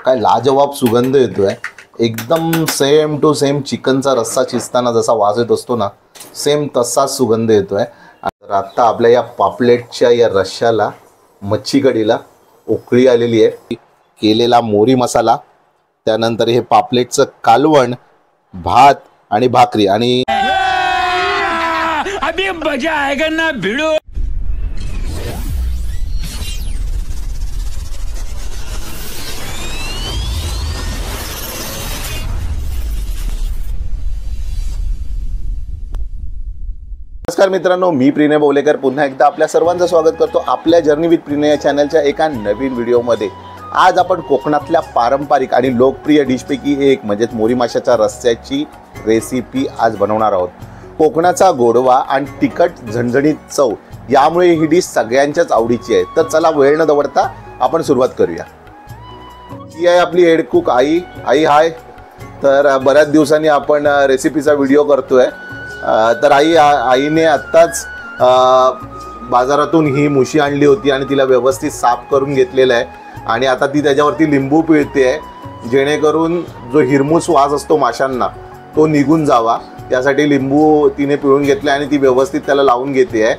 काय लाजवाब सुगंध येतोय, एकदम सेम टू सेम चिकनचा रस्सा शिजताना जसा वास येत असतो ना, सेम तसाच सुगंध येतोय। तर आता आपल्या या पापलेटच्या या रश्श्याला, मच्छी कढीला उकळी आलेली आहे। केलेला मोरी मसाला, त्यानंतर हे पापलेटचं कालवण, भात आणि भाकरी आणि अभी मजा आएगा ना भिड़ो। नमस्कार मित्रांनो, मी प्रिनय बोलेकर पुन्हा एकदा आपल्या सर्वांचं स्वागत करतो आपल्या जर्नी विथ प्रिनय या चॅनलच्या एका नवीन व्हिडिओमध्ये। आज आपण कोकणातल्या पारंपरिक आणि लोकप्रिय डिशपैकी एक म्हणजेच मोरी माशाच्या रस्स्याची रेसिपी आज बनवणार आहोत। कोकणाचा गोडवा आणि तिखट झणझणीत चव यामुळे ही डिश सगळ्यांच्याच आवडीची आहे। तर चला वेळ न दवडता आपण सुरुवात करूया। ही आहे आपली हेड कुक आई। आई हाय। तर बऱ्याच दिवसांनी आपण रेसिपीचा व्हिडिओ करतोय। तर आईने आत्ताच बाजारातून ही मुशी आणली होती आणि तिला व्यवस्थित साफ करून घेतलेलं आहे आणि आता ती त्याच्यावरती लिंबू पिळते आहे, जेणेकरून जो हिरमुस वास असतो माशांना तो निघून जावा। त्यासाठी लिंबू तिने पिळून घेतले आणि ती व्यवस्थित त्याला लावून घेते आहे।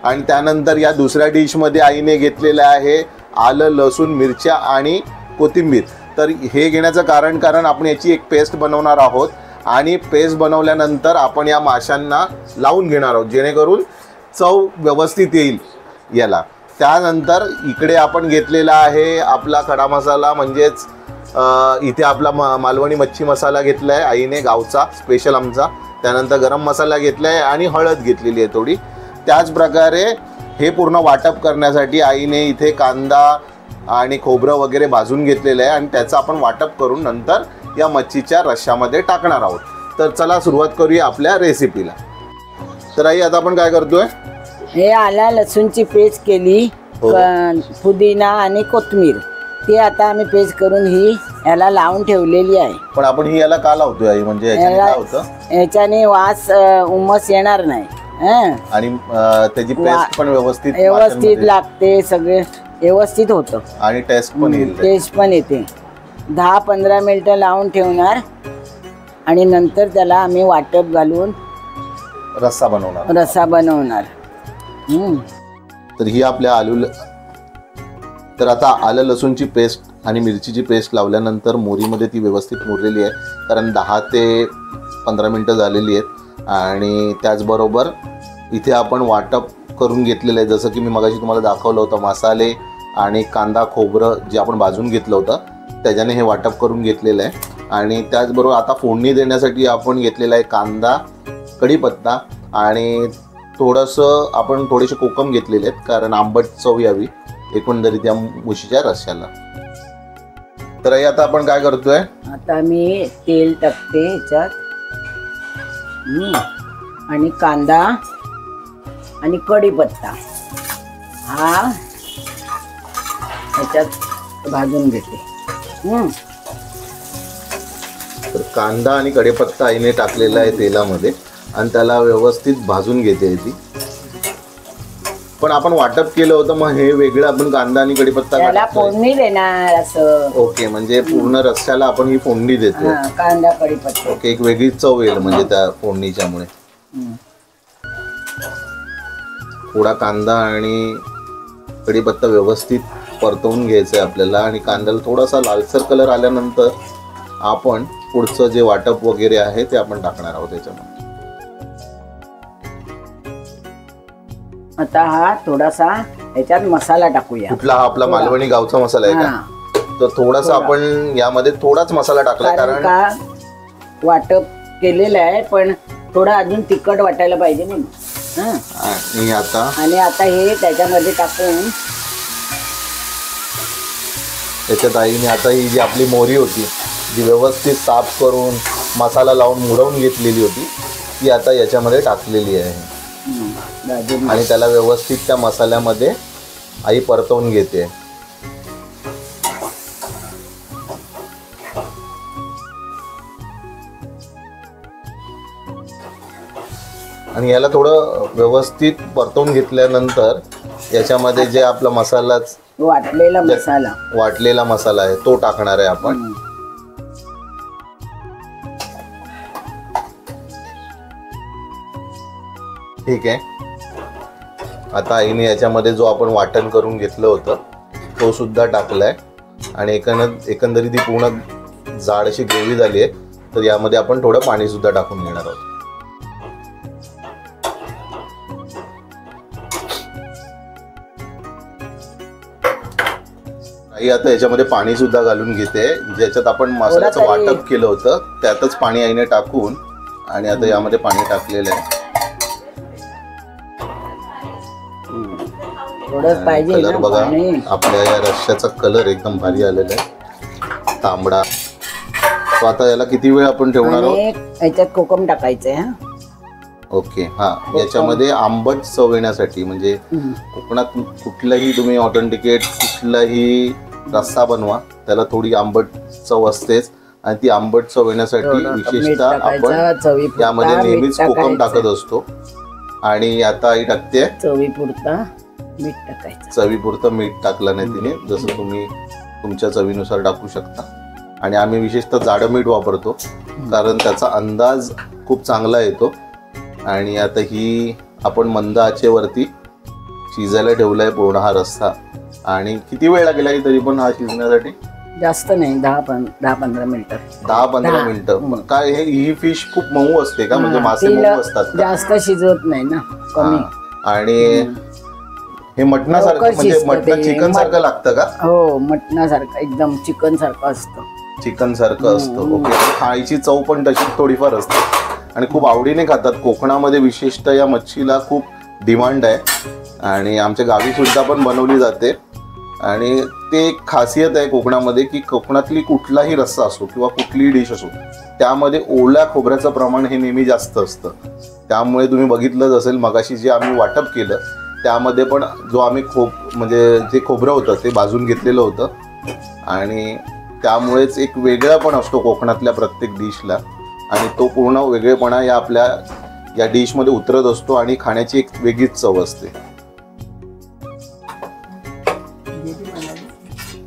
आणि त्यानंतर या दुसऱ्या डिशमध्ये आईने घेतलेलं आहे आलं, लसूण, मिरच्या आणि कोथिंबीर। तर हे घेण्याचं कारण आपण याची एक पेस्ट बनवणार आहोत आणि पेस्ट बनवल्यानंतर आपण या माशांना लावून घेणार आहोत, जेणेकरून चव व्यवस्थित येईल याला। त्यानंतर इकडे आपण घेतलेला आहे आपला खडा मसाला, म्हणजेच इथे आपला मालवणी मच्छी मसाला घेतला आहे आईने, गावचा स्पेशल आमचा। त्यानंतर गरम मसाला घेतला आहे आणि हळद घेतलेली आहे थोडी। त्याच प्रकारे हे पूर्ण वाटप करण्यासाठी आईने इथे कांदा आणि खोबरं वगैरे भाजून घेतलेलं आहे आणि त्याचं आपण वाटप करून नंतर या मच्छीच्या रश्श्यामध्ये टाकणार आहोत। तर चला सुरुवात करूया आपल्या रेसिपीला। तर आई आता आपण काय करतोय, हे आला लसूणची पेस्ट केली, पुदिना आणि कोथिंबीर ती आता आम्ही पेस्ट करून ही याला लावून ठेवलेली आहे। पण आपण ही याला का लावतोय आई, म्हणजे याच्याने काय होतं? याच्याने वास उमस येणार नाही आणि त्याची पेस्ट पण व्यवस्थित लागते, सगळे व्यवस्थित होतं आणि टेस्ट पण येईल, टेस्ट पण येते। 10-15 मिनिटं लावून ठेवणार आणि नंतर त्याला आम्ही वाटप घालून रस्सा बनवणार। तर ही आपल्या तर आता आलं लसूणची पेस्ट आणि मिरचीची पेस्ट लावल्यानंतर मोरीमध्ये ती व्यवस्थित मुरलेली आहे, कारण 10 ते 15 मिनिटं झालेली आहेत। आणि त्याचबरोबर इथे आपण वाटप करून घेतलेलं आहे, जसं की मी मगाशी तुम्हाला दाखवलं होतं, मसाले आणि कांदा खोबरं जे आपण भाजून घेतलं होतं त्याच्याने हे वाटप करून घेतलेलं आहे। आणि त्याचबरोबर आता फोडणी देण्यासाठी आपण घेतलेला आहे कांदा, कढीपत्ता आणि आपण थोडेसे कोकम घेतलेले आहेत, कारण आंबट चव यावी एकंदरीत या मुशीच्या रश्श्याला। तर आता आपण काय करतोय, आता मी तेल टाकते ह्याच्यात आणि कांदा आणि कढीपत्ता हा ह्याच्यात भाजून घेते। तर कांदा आणि कढीपत्ता आईने टाकलेला आहे तेलामध्ये आणि त्याला व्यवस्थित भाजून घेते ती। पण आपण वाटप केलं होतं, मग हे वेगळं आपण कांदा आणि कढीपत्ता त्याला फोडणी देणार असं। ओके, म्हणजे पूर्ण रस्स्याला आपण ही फोडणी देतो, कांदा कढीपत्ता। ओके, एक वेगळी चव येईल म्हणजे त्या फोडणीच्यामुळे। थोडा कांदा आणि कढीपत्ता व्यवस्थित परतवून घ्यायचं आहे आपल्याला आणि कांद्याला थोडासा लालसर कलर आल्यानंतर आपण पुढचं जे वाटप वगैरे आहे ते आपण टाकणार आहोत त्याच्यामध्ये। आता हा थोडासा ह्याच्यात मसाला टाकूया। कुठला? हा आपला मालवणी गावचा मसाला आहे का? तर थोडासा आपण यामध्ये थोडाच मसाला टाकला, कारण का वाटप केलेलं आहे, पण थोडा अजून तिखट वाटायला पाहिजे म्हणून। आणि आता हे त्याच्यामध्ये टाकून त्याच्यात आईने आता ही जी आपली मोरी होती जी व्यवस्थित साफ करून मसाला लावून मुरवून घेतलेली होती ती आता याच्यामध्ये टाकलेली आहे आणि त्याला व्यवस्थित त्या मसाल्यामध्ये आई परतवून घेते। आणि याला थोडं व्यवस्थित परतवून घेतल्यानंतर याच्यामध्ये जे आपला मसाला वाटलेला मसाला. वाटलेला मसाला आहे तो टाकणार आहे आपण. ठीक आहे. आता आईने याच्यामध्ये जो आपण वाटण करून घेतलं होतं तो सुद्धा टाकलाय आणि एकंदरीत ही पूर्ण जाड अशी ग्रेव्ही झाली आहे. तर यामध्ये आपण थोडं पाणी सुद्धा टाकून घेणार आहोत. आई आता याच्यामध्ये पाणी सुद्धा घालून घेते, ज्याच्यात आपण मसाल्याचं वाटप केलं होतं त्यातच पाणी आईने टाकून, आणि आता यामध्ये पाणी टाकलेलं आहे. पाहिजे कलर बघा, आपल्या या रश्श्याचा कलर एकदम भारी आलेला आहे, तांबडा. तो आता याला किती वेळ आपण ठेवणार आहोत? याच्यात कोकम टाकायचंय. हा ओके. हा, याच्यामध्ये आंबट चव येण्यासाठी, म्हणजे कोकणात कुठलाही तुम्ही ऑथेंटिकेट कुठलाही रस्सा बनवा त्याला थोडी आंबट चव असतेच, आणि ती आंबट चव येण्यासाठी विशेषतः आपण यामध्ये नेहमीच कोकम टाकत असतो. आणि आता आई टाकते चवीपुरता मीठ टाकायचं. चवीपुरतं मीठ टाकलं नाही तिने, जसं तुम्ही तुमच्या चवीनुसार टाकू शकता. आणि आम्ही विशेषतः जाडं मीठ वापरतो कारण त्याचा अंदाज खूप चांगला येतो. आणि आता ही आपण मंद आचेवरती शिजायला ठेवलाय पूर्ण हा रस्सा. आणि किती वेळ लागेल तरी पण हा शिजण्यासाठी? जास्त नाही, 10-15 मिनिटं. 10-15 मिनिटं. काय ही फिश खूप मऊ असते का? म्हणजे मासे मऊ असतात का? जास्त शिजवत नाही ना, कमी. आणि हे मटणासारखं, म्हणजे मटण चिकन सारखं लागतं का? हो, मटणासारखं एकदम चिकन सारखं असतं. चिकन सारखं असतं. ओके. खायची चव पण तशी थोडीफार असते आणि खूप आवडीने खातात. कोकणामध्ये विशेषतः या मच्छीला खूप डिमांड आहे आणि आमच्या गावी सुद्धा पण बनवली जाते. आणि ते एक खासियत आहे कोकणामध्ये की कोकणातली कुठलाही रस्सा असो किंवा कुठलीही डिश असो त्यामध्ये ओल्या खोबऱ्याचं प्रमाण हे नेहमी जास्त असतं. त्यामुळे तुम्ही बघितलंच असेल मगाशी जे आम्ही वाटप केलं त्यामध्ये पण जो आम्ही म्हणजे जे खोबरं होतं ते भाजून घेतलेलं होतं. आणि त्यामुळेच एक वेगळा पण असतो कोकणातल्या प्रत्येक डिशला, आणि तो पूर्ण वेगळेपणा या आपल्या या डिशमध्ये उतरत असतो आणि खाण्याची एक वेगळीच चव असते.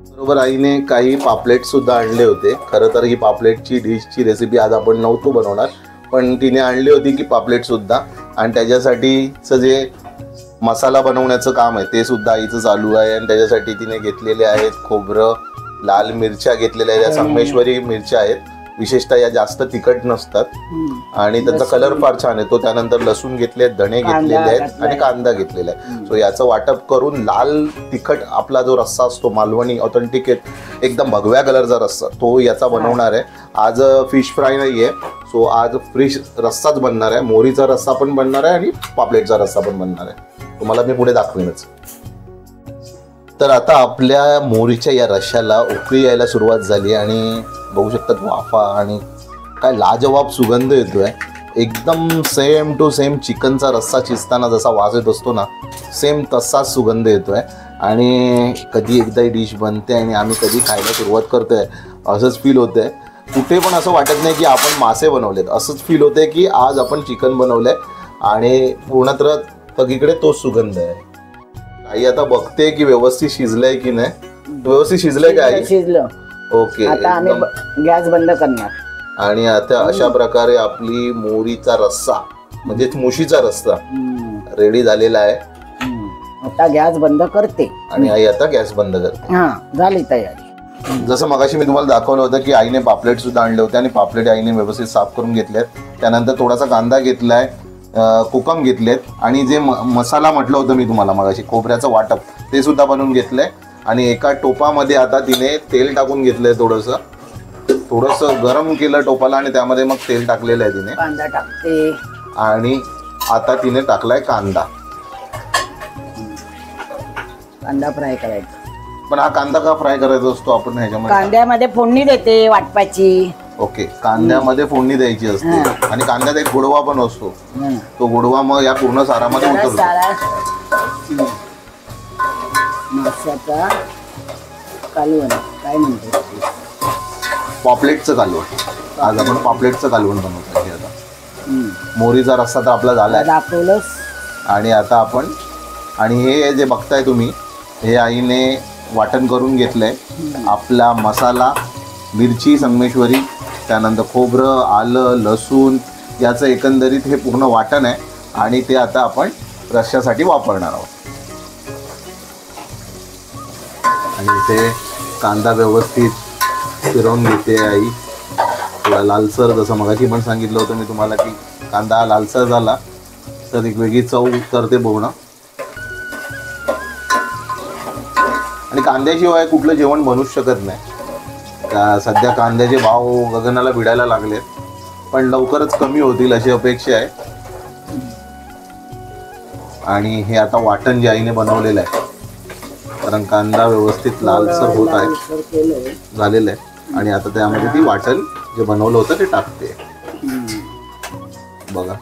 बरोबर. आईने काही पापलेट सुद्धा आणले होते. खरं तर ही पापलेटची डिशची रेसिपी आज आपण नव्हतो बनवणार, पण तिने आणली होती की पापलेट सुद्धा. आणि त्याच्यासाठीचं जे मसाला बनवण्याचं काम आहे ते सुद्धा आईचं चालू आहे. आणि त्याच्यासाठी तिने घेतलेले आहेत खोबरं, लाल मिरच्या घेतलेल्या आहेत, या संगमेश्वरी मिरच्या आहेत. विशेषतः या जास्त तिखट नसतात आणि त्यांचा कलर फार छान येतो. त्यानंतर लसूण घेतले, धणे घेतलेले आहेत आणि कांदा घेतलेला आहे. सो याचं वाटप करून लाल तिखट आपला जो रस्सा असतो मालवणी ऑथेंटिकेट एकदम भगव्या कलरचा रस्सा तो याचा बनवणार आहे. आज फिश फ्राय नाही आहे, सो आज फिश रस्साच बनणार आहे. मोहरीचा रस्सा पण बनणार आहे आणि पापलेटचा रस्सा पण बनणार आहे. तुम्हाला मी पुढे दाखवेनच. तर आता आपल्या मोहरीच्या या रश्श्याला उकळी यायला सुरुवात झाली आणि बघू शकतात वाफा आणि काय लाजवाब सुगंध येतोय. एकदम सेम टू सेम चिकनचा रस्सा शिजताना जसा वास येत असतो ना, सेम तसाच सुगंध येतोय. आणि कधी एकदा ही डिश बनते आणि आम्ही कधी खायला सुरुवात करतोय असंच फील होतंय. कुठे पण असं वाटत नाही की आपण मासे बनवलेत, असंच फील होतंय की आज आपण चिकन बनवलंय आणि पूर्णत्र सगळीकडे तोच सुगंध आहे. आई आता बघते की व्यवस्थित शिजलंय की नाही. व्यवस्थित शिजलंय का आई? शिजलं. ओके. आता आम्ही गॅस बंद करणार. आणि आता अशा प्रकारे आपली मोहरीचा रस्सा म्हणजे मुशीचा रस्सा रेडी झालेला आहे. आता गॅस बंद करते आणि आई आता गॅस बंद करते. हा, झाली तयारी. जसं मगाशी मी तुम्हाला दाखवलं होतं की आईने पापलेट सुद्धा आणले होते आणि पापलेट आईने व्यवस्थित साफ करून घेतल्यात. त्यानंतर थोडासा कांदा घेतलाय, कोकम घेतलेत आणि जे मसाला म्हटलं होतं मी तुम्हाला मगाशी खोबऱ्याचं वाटप ते सुद्धा बनवून घेतलंय. आणि एका टोपामध्ये आता तिने तेल टाकून घेतलंय, थोडंसं गरम केलं टोपाला आणि त्यामध्ये मग तेल टाकलेलं आहे तिने. कांदा टाकते आणि आता तिने टाकलाय कांदा. कांदा फ्राय करायचा. पण हा कांदा का फ्राय करायचा असतो आपण ह्याच्यामध्ये? कांद्यामध्ये फोडणी देते वाटपाची. ओके. कांद्यामध्ये फोडणी द्यायची असते आणि कांद्यात एक गोडवा पण असतो. तो गोडवा मग या पूर्ण सारामध्ये उतरतो. माशाचा कालवण काय म्हणतो? पॉपलेटचं कालवण. आज आपण पॉपलेटचं कालवण बनवतो. आता मोहरीचा रस्सा तर आपला झाला दाखवलंच. आणि आता आपण आणि हे जे बघताय तुम्ही हे आईने वाटण करून घेतलंय. आपला मसाला, मिरची संगमेश्वरी, त्यानंतर खोबरं, आलं, लसूण याचं एकंदरीत हे पूर्ण वाटण आहे आणि ते आता आपण रश्श्यासाठी वापरणार आहोत. आणि इथे कांदा व्यवस्थित फिरवून घेते आई, थोडा लालसर, जसं मगाशी पण सांगितलं होतं मी तुम्हाला की कांदा लालसर झाला तर एक वेगळी चव उतरते पूर्ण. आणि कांद्याशिवाय कुठलं जेवण बनूच शकत नाही. सध्या कांद्याचे भाव गगनाला भिडायला लागलेत, पण लवकरच कमी होतील अशी अपेक्षा आहे. आणि हे आता वाटण जे आईने बनवलेलं आहे, कारण कांदा व्यवस्थित लालसर होत आहे, झालेलं आहे. आणि आता त्यामध्ये ती वाटण जे बनवलं होतं ते टाकते. बघा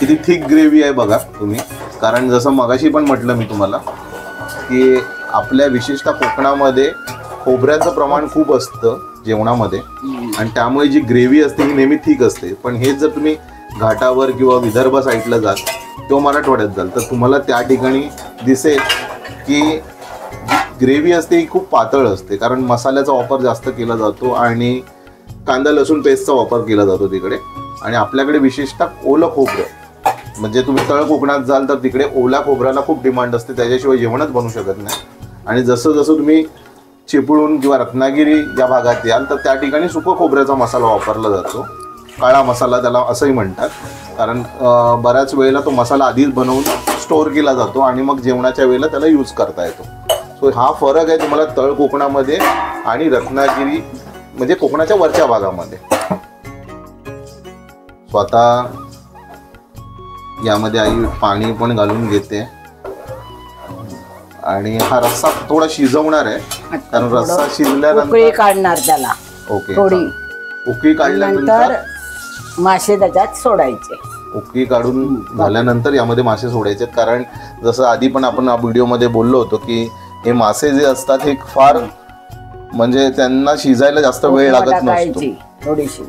किती थिक ग्रेव्ही आहे बघा तुम्ही. कारण जसं मगाशी पण म्हटलं मी तुम्हाला की आपल्या विशेषतः कोकणामध्ये खोबऱ्याचं प्रमाण खूप असतं जेवणामध्ये, आणि त्यामुळे जी ग्रेव्ही असते ही नेहमी थिक असते. पण हेच जर तुम्ही घाटावर किंवा विदर्भ साईडला जाल किंवा मराठवाड्यात जाल तर तुम्हाला त्या ठिकाणी दिसेल की ग्रेव्ही असते ही खूप पातळ असते, कारण मसाल्याचा वापर जास्त केला जातो आणि कांदा लसूण पेस्टचा वापर केला जातो तिकडे. आणि आपल्याकडे विशेषतः ओलं खोबरं, म्हणजे तुम्ही तळ कोकणात जाल तर तिकडे ओला खोबऱ्याला खूप डिमांड असते, त्याच्याशिवाय जेवणच बनू शकत नाही. आणि जसं जसं तुम्ही चिपळूण किंवा रत्नागिरी या भागात याल तर त्या ठिकाणी सुकं खोबऱ्याचा मसाला वापरला जातो, काळा मसाला त्याला असंही म्हणतात. कारण बऱ्याच वेळेला तो मसाला आधीच बनवून स्टोअर केला जातो आणि मग जेवणाच्या वेळेला त्याला यूज करता येतो. सो हा फरक आहे तुम्हाला तळ कोकणामध्ये आणि रत्नागिरी म्हणजे कोकणाच्या वरच्या भागामध्ये. सो आता यामध्ये आई पाणी पण घालून घेते आणि हा रस्सा थोडा शिजवणार आहे, कारण रस्सा शिजल्यानंतर उकळी काढणार त्याला. ओके, थोडी उकळी काढल्यानंतर नंतर मासे त्याच्यात सोडायचे. उकळी काढून झाल्यानंतर यामध्ये मासे सोडायचे. कारण जसं आधी पण आपण व्हिडिओमध्ये बोललो होतो की हे मासे जे असतात हे फार म्हणजे त्यांना शिजायला जास्त वेळ लागत नसतो. थोडीशी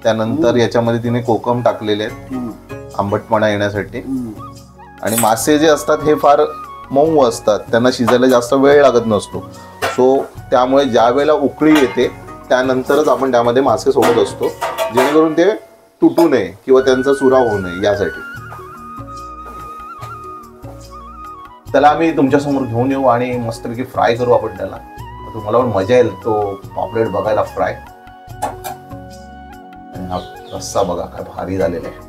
त्यानंतर याच्यामध्ये तिने कोकम टाकलेले आहेत आंबटपणा येण्यासाठी. आणि मासे जे असतात हे फार मऊ असतात, त्यांना शिजायला जास्त वेळ लागत नसतो. सो त्यामुळे ज्या वेळेला उकळी येते त्यानंतरच आपण त्यामध्ये मासे सोडत असतो, जेणेकरून ते तुटू नये किंवा त्यांचा चुरा होऊ नये यासाठी. त्याला आम्ही तुमच्यासमोर घेऊन येऊ आणि मस्तपैकी फ्राय करू आपण त्याला. तुम्हाला पण मजा येईल तो पॉपलेट बघायला फ्राय. आणि हा रस्सा बघा काय भारी झालेला आहे.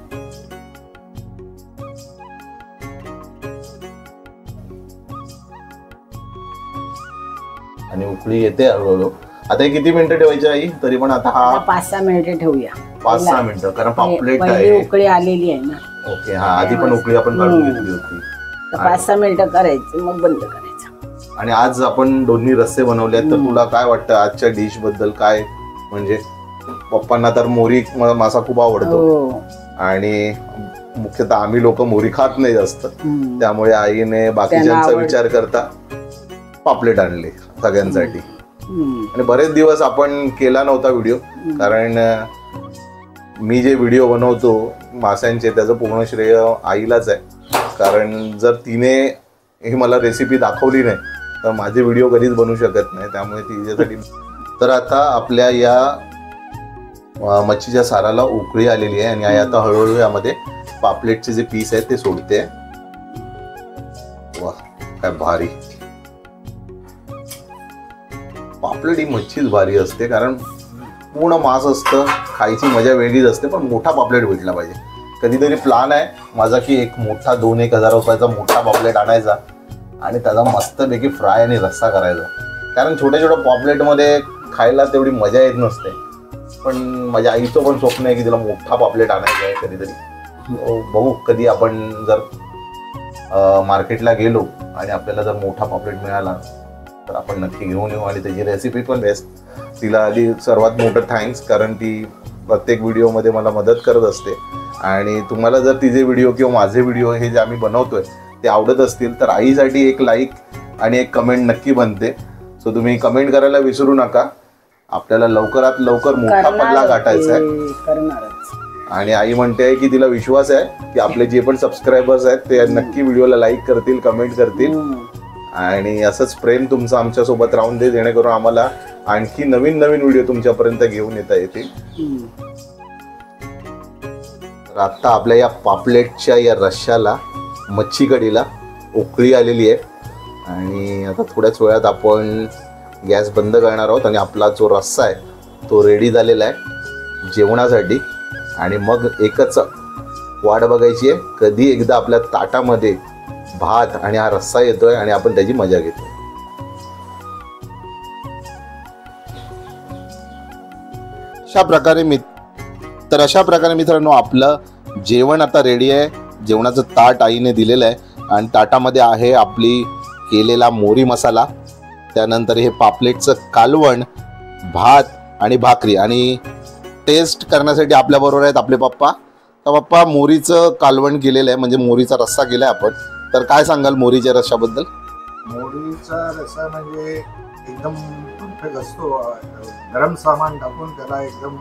आणि उकळी येते हळूहळू. आता हे किती मिनिटं ठेवायची आई तरी पण? आता हा 5-6 मिनिटं ठेवूया. 5-6 मिनिटं, कारण पॉपलेट पहिली आहे. उकळी आलेली आहे ना. ओके, हा आधी पण उकळी आपण काढून घेतली होती. 5-6 मिनिटं करायची मग बंद करायचं. आणि आज आपण दोन्ही रस्से बनवले आहेत, तर तुला काय वाटतं आजच्या डिश बद्दल? काय म्हणजे पप्पांना तर मोरी मासा खूप आवडतो आणि मुख्यतः आम्ही लोक मोरी खात नाही जास्त, त्यामुळे आईने बाकीच्यांचा विचार करता पापलेट आणले सगळ्यांसाठी. आणि बरेच दिवस आपण केला नव्हता व्हिडिओ, कारण मी जे व्हिडिओ बनवतो माशांचे त्याचं पूर्ण श्रेय आईलाच आहे. कारण जर तिने ही मला रेसिपी दाखवली नाही तर माझे व्हिडिओ कधीच बनवू शकत नाही, त्यामुळे तिच्यासाठी. तर आता आपल्या या मच्छीच्या साराला उकळी आलेली आहे आणि आई आता हळूहळू यामध्ये पापलेटचे जे पीस आहेत ते सोडते. वा काय भारी. पापलेट ही मच्छीच भारी असते, कारण पूर्ण मांस असतं, खायची मजा वेगळीच असते. पण मोठा पापलेट भेटला पाहिजे. कधीतरी प्लॅन आहे माझा की एक मोठा 2-1 हजार रुपयाचा मोठा पापलेट आणायचा आणि त्याचा मस्तपैकी फ्राय आणि रस्सा करायचा. कारण छोट्या छोट्या पॉपलेटमध्ये खायला तेवढी मजा येत नसते. पण माझ्या आईचं पण स्वप्न आहे की तिला मोठा पापलेट आणायचा आहे कधीतरी. बघू कधी आपण जर मार्केटला गेलो आणि आपल्याला जर मोठा पापलेट मिळाला तर आपण नक्की घेऊन येऊ. आणि त्याची रेसिपी पण बेस्ट. तिला आधी सर्वात मोठं थँक्स, कारण ती प्रत्येक व्हिडिओमध्ये मला मदत करत असते. आणि तुम्हाला जर तिचे व्हिडिओ किंवा माझे व्हिडिओ हे जे आम्ही बनवतोय ते आवडत असतील तर आईसाठी एक लाईक आणि एक कमेंट नक्की बनते. सो तुम्ही कमेंट करायला विसरू नका. आपल्याला लवकरात लवकर मोठा पल्ला गाठायचा आहे. आणि आई म्हणते की तिला विश्वास आहे की आपले जे पण सबस्क्रायबर्स आहेत ते नक्की व्हिडिओला लाईक करतील, कमेंट करतील आणि असंच प्रेम तुमचं आमच्यासोबत राहून दे, जेणेकरून आम्हाला आणखी नवीन नवीन व्हिडिओ तुमच्यापर्यंत घेऊन येता येतील. तर आता आपल्या या पापलेटच्या या रश्श्याला, मच्छी कढीला उकळी आलेली आहे आणि आता थोड्याच वेळात आपण गॅस बंद करणार आहोत आणि आपला जो रस्सा आहे तो रेडी झालेला आहे जेवणासाठी. आणि मग एकच वाट बघायची आहे, कधी एकदा आपल्या ताटामध्ये भात आणि हा रस्सा येतोय आणि आपण त्याची मजा घेतो. अशा प्रकारे मित्रांनो आपलं जेवण आता रेडी आहे. जेवणाचं ताट आईने दिलेलं आहे आणि ताटामध्ये आहे आपली केलेला मोरी मसाला, त्यानंतर हे पापलेटचं कालवण, भात आणि भाकरी. आणि टेस्ट करण्यासाठी आपल्या बरोबर आहेत आपले पप्पा. तर पप्पा, मोरीचं कालवण केलेलं आहे, म्हणजे मोरीचा रस्सा केलाय आपण, तर काय सांगाल मोरीच्या रस्स्याबद्दल? मोरीचा रस्सा म्हणजे एकदम परफेक्ट असतो. गरम सामान टाकून त्याला एकदम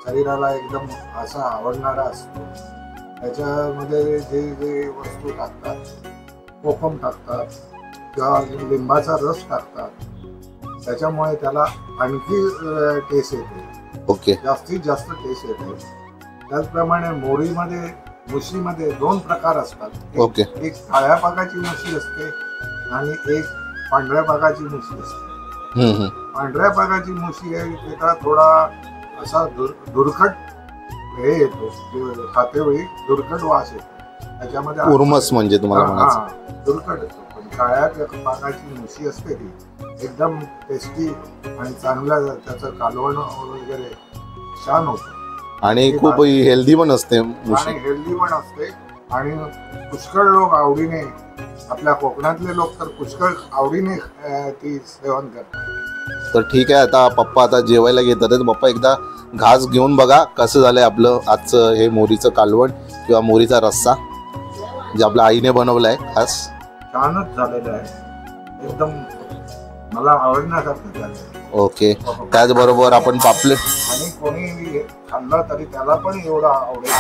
शरीराला एकदम असा आवडणारा असतो. त्याच्यामध्ये जे जे वस्तू टाकतात, कोकम टाकतात किंवा लिंबाचा रस टाकतात, त्याच्यामुळे त्याला आणखी टेस्ट येते. ओके, जास्तीत जास्त टेस्ट येते. त्याचप्रमाणे मोरीमध्ये, मुशीमध्ये 2 प्रकार असतात. ओके. एक काळ्या पाकाची मुशी असते आणि एक पांढऱ्या पाकाची मुशी असते. पांढऱ्या पाकाची मुशी आहे त्याचा थोडा असा दुर्खट हे येतो, खातेवेळी दुर्खट वास येतो. त्याच्यामध्ये उर्मस म्हणजे तुम्हाला म्हणायचं. दुर्खट येतो. पण काळ्या पाकाची मुशी असते ती एकदम टेस्टी आणि चांगलं, त्याचं कालवण वगैरे छान होतं आणि खूप हेल्दी पण असते मुशी. आणि हेल्दी पण असते. आणि पुष्कळ लोक आवडीने, आपल्या कोकणातले लोक तर पुष्कळ आवडीने ती सेवन करतात. तर ठीक आहे, आता पप्पा आता जेवायला घेतात. तर पप्पा एकदा घास घेऊन बघा कसं झालंय आपलं आजचं हे मोरीचं कालवण किंवा मोरीचा रस्सा जे आपल्या आईने बनवला आहे खास. छानच झालेलं आहे, एकदम मला आवडण्यासारखं झालं. ओके. त्याचबरोबर आपण पापलेट, आणि कोणी खाल्ला तरी त्याला पण एवढा आवडेल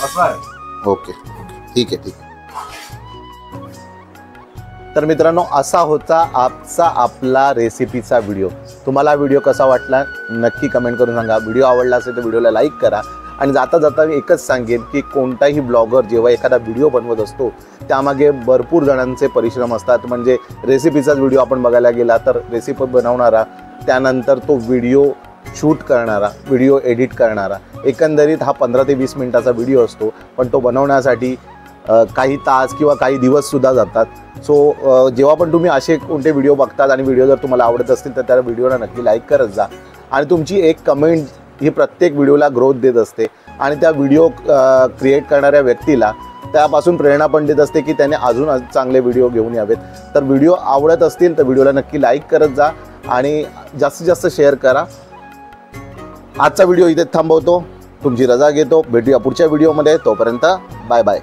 असं आहे. ओके, ठीक आहे, ठीक आहे. तर मित्रांनो, असा होता आजचा आपला रेसिपीचा व्हिडिओ. तुम्हाला व्हिडिओ कसा वाटला नक्की कमेंट करून सांगा. व्हिडिओ आवडला असेल तर व्हिडिओला लाईक करा. आणि जाता जाता मी एकच सांगेन की कोणताही ब्लॉगर जेव्हा एखादा व्हिडिओ बनवत असतो त्यामागे भरपूर जणांचे परिश्रम असतात. म्हणजे रेसिपीचाच व्हिडिओ आपण बघायला गेला तर रेसिपी बनवणारा, त्यानंतर तो व्हिडिओ शूट करणारा, व्हिडिओ एडिट करणारा, एकंदरीत हा 15 ते 20 मिनिटाचा व्हिडिओ असतो. पण तो बनवण्यासाठी काही तास किंवा काही दिवससुद्धा जातात. सो जेव्हा पण तुम्ही असे कोणते व्हिडिओ बघतात आणि व्हिडिओ जर तुम्हाला आवडत असतील तर त्या व्हिडिओला नक्की लाईक करत जा. आणि तुमची एक कमेंट ही प्रत्येक व्हिडिओला ग्रोथ देत असते आणि त्या व्हिडिओ क्रिएट करणाऱ्या व्यक्तीला त्यापासून प्रेरणा पण देत असते की त्याने अजून चांगले व्हिडिओ घेऊन यावेत. तर व्हिडिओ आवडत असतील तर व्हिडिओला नक्की लाईक करत जा आणि जास्तीत जास्त शेअर करा. आजचा व्हिडिओ इथे थांबवतो, तुमची रजा घेतो. भेटूया पुढच्या व्हिडिओमध्ये. तोपर्यंत बाय बाय.